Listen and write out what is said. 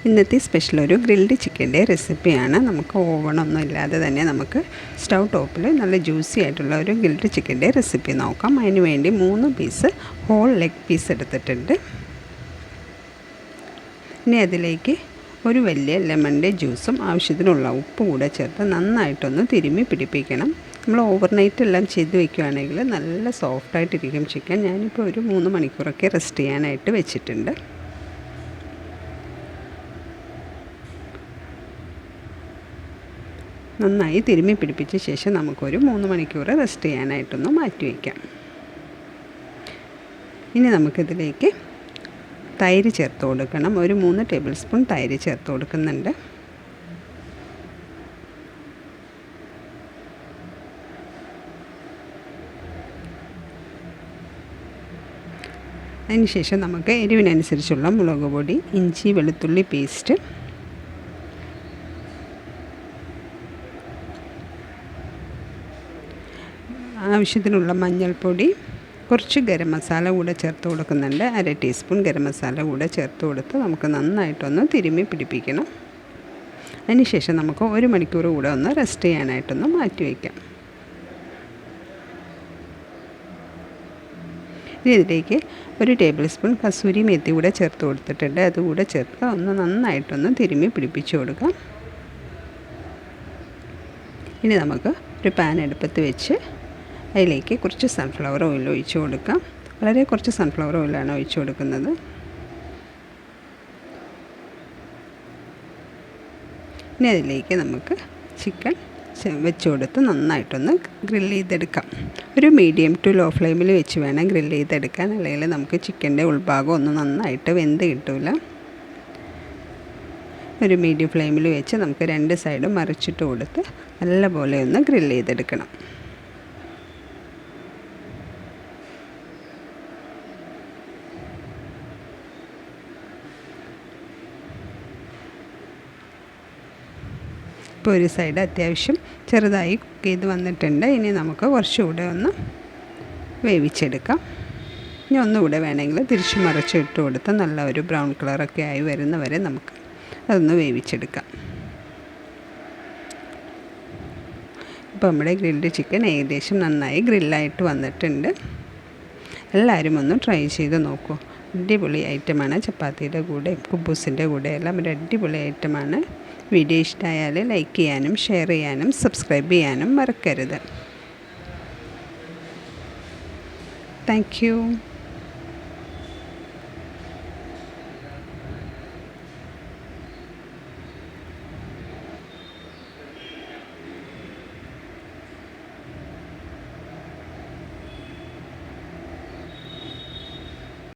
ഇന്നത്തെ സ്പെഷ്യൽ ഒരു ഗ്രിൽഡ് ചിക്കൻ്റെ റെസിപ്പിയാണ്. നമുക്ക് ഓവണൊന്നും ഇല്ലാതെ തന്നെ നമുക്ക് സ്റ്റൗ ടോപ്പിൽ നല്ല ജ്യൂസി ആയിട്ടുള്ള ഒരു ഗ്രിൽഡ് ചിക്കൻ്റെ റെസിപ്പി നോക്കാം. അതിന് വേണ്ടി 3 പീസ് ഹോൾ ലെഗ് പീസ് എടുത്തിട്ടുണ്ട്. ഇനി അതിലേക്ക് ഒരു വലിയ ലെമണിൻ്റെ ജ്യൂസും ആവശ്യത്തിനുള്ള ഉപ്പും കൂടെ ചേർത്ത് നന്നായിട്ടൊന്ന് തിരുമ്മി പിടിപ്പിക്കണം. നമ്മൾ ഓവർനൈറ്റ് എല്ലാം ചെയ്ത് വയ്ക്കുകയാണെങ്കിൽ നല്ല സോഫ്റ്റായിട്ടിരിക്കും ചിക്കൻ. ഞാനിപ്പോൾ ഒരു 3 മണിക്കൂറൊക്കെ റെസ്റ്റ് ചെയ്യാനായിട്ട് വെച്ചിട്ടുണ്ട്. നന്നായി തിരുമ്മി പിടിപ്പിച്ച ശേഷം നമുക്കൊരു 3 മണിക്കൂർ റെസ്റ്റ് ചെയ്യാനായിട്ടൊന്ന് മാറ്റി വയ്ക്കാം. ഇനി നമുക്കിതിലേക്ക് തൈര് ചേർത്ത് കൊടുക്കണം. ഒരു 3 ടേബിൾ സ്പൂൺ തൈര് ചേർത്ത് കൊടുക്കുന്നുണ്ട്. അതിനുശേഷം നമുക്ക് എരിവിനനുസരിച്ചുള്ള മുളക് പൊടി, ഇഞ്ചി വെളുത്തുള്ളി പേസ്റ്റ്, ആവശ്യത്തിനുള്ള മഞ്ഞൾപ്പൊടി, കുറച്ച് ഗരം മസാല കൂടെ ചേർത്ത് കൊടുക്കുന്നുണ്ട്. 1/2 ടീസ്പൂൺ ഗരം മസാല കൂടെ ചേർത്ത് കൊടുത്ത് നമുക്ക് നന്നായിട്ടൊന്ന് തിരുമ്മി പിടിപ്പിക്കണം. അതിനുശേഷം നമുക്ക് 1 മണിക്കൂർ കൂടെ ഒന്ന് റെസ്റ്റ് ചെയ്യാനായിട്ടൊന്ന് മാറ്റി വയ്ക്കാം. ഇനി ഇതിലേക്ക് 1 ടേബിൾ സ്പൂൺ കസൂരി മേത്തി കൂടെ ചേർത്ത് കൊടുത്തിട്ടുണ്ട്. അതുകൂടെ ചേർത്ത് ഒന്ന് നന്നായിട്ടൊന്ന് തിരുമ്മി പിടിപ്പിച്ച് കൊടുക്കാം. ഇനി നമുക്ക് ഒരു പാൻ അടുപ്പത്ത് വെച്ച് അതിലേക്ക് കുറച്ച് സൺഫ്ലവർ ഓയിൽ ഒഴിച്ച് കൊടുക്കാം. വളരെ കുറച്ച് സൺഫ്ലവർ ഓയിലാണ് ഒഴിച്ച് കൊടുക്കുന്നത്. ഇനി അതിലേക്ക് നമുക്ക് ചിക്കൻ വെച്ച് കൊടുത്ത് നന്നായിട്ടൊന്ന് ഗ്രില്ല് ചെയ്തെടുക്കാം. ഒരു മീഡിയം ടു ലോ ഫ്ലെയിമിൽ വെച്ച് വേണം ഗ്രില്ല് ചെയ്തെടുക്കാൻ, അല്ലെങ്കിൽ നമുക്ക് ചിക്കൻ്റെ ഉൾഭാഗം ഒന്നും നന്നായിട്ട് വെന്ത് കിട്ടില്ല. ഒരു മീഡിയം ഫ്ലെയിമിൽ വെച്ച് നമുക്ക് 2 സൈഡും മറിച്ചിട്ട് കൊടുത്ത് നല്ലപോലെ ഒന്ന് ഗ്രില്ല് ചെയ്തെടുക്കണം. ഇപ്പോൾ ഒരു സൈഡ് അത്യാവശ്യം ചെറുതായി കുക്ക് ചെയ്ത് വന്നിട്ടുണ്ട്. ഇനി നമുക്ക് കുറച്ചുകൂടെ ഒന്ന് വേവിച്ചെടുക്കാം. ഇനി ഒന്നുകൂടെ വേണമെങ്കിൽ തിരിച്ച് മറിച്ച് ഇട്ട് കൊടുത്ത് നല്ല ഒരു ബ്രൗൺ കളറൊക്കെ ആയി വരുന്നവരെ നമുക്ക് അതൊന്ന് വേവിച്ചെടുക്കാം. ഇപ്പോൾ നമ്മുടെ ഗ്രിൽഡ് ചിക്കൻ ഏകദേശം നന്നായി ഗ്രില്ലായിട്ട് വന്നിട്ടുണ്ട്. എല്ലാവരും ഒന്ന് ട്രൈ ചെയ്ത് നോക്കൂ. അടിപൊളി ഐറ്റമാണ്. ചപ്പാത്തിയുടെ കൂടെ കുബൂസിൻ്റെ കൂടെ എല്ലാം ഒരു അടിപൊളി ഐറ്റമാണ്. വീഡിയോ ഇഷ്ടമായാൽ ലൈക്ക് ചെയ്യാനും ഷെയർ ചെയ്യാനും സബ്സ്ക്രൈബ് ചെയ്യാനും മറക്കരുത്. Thank you.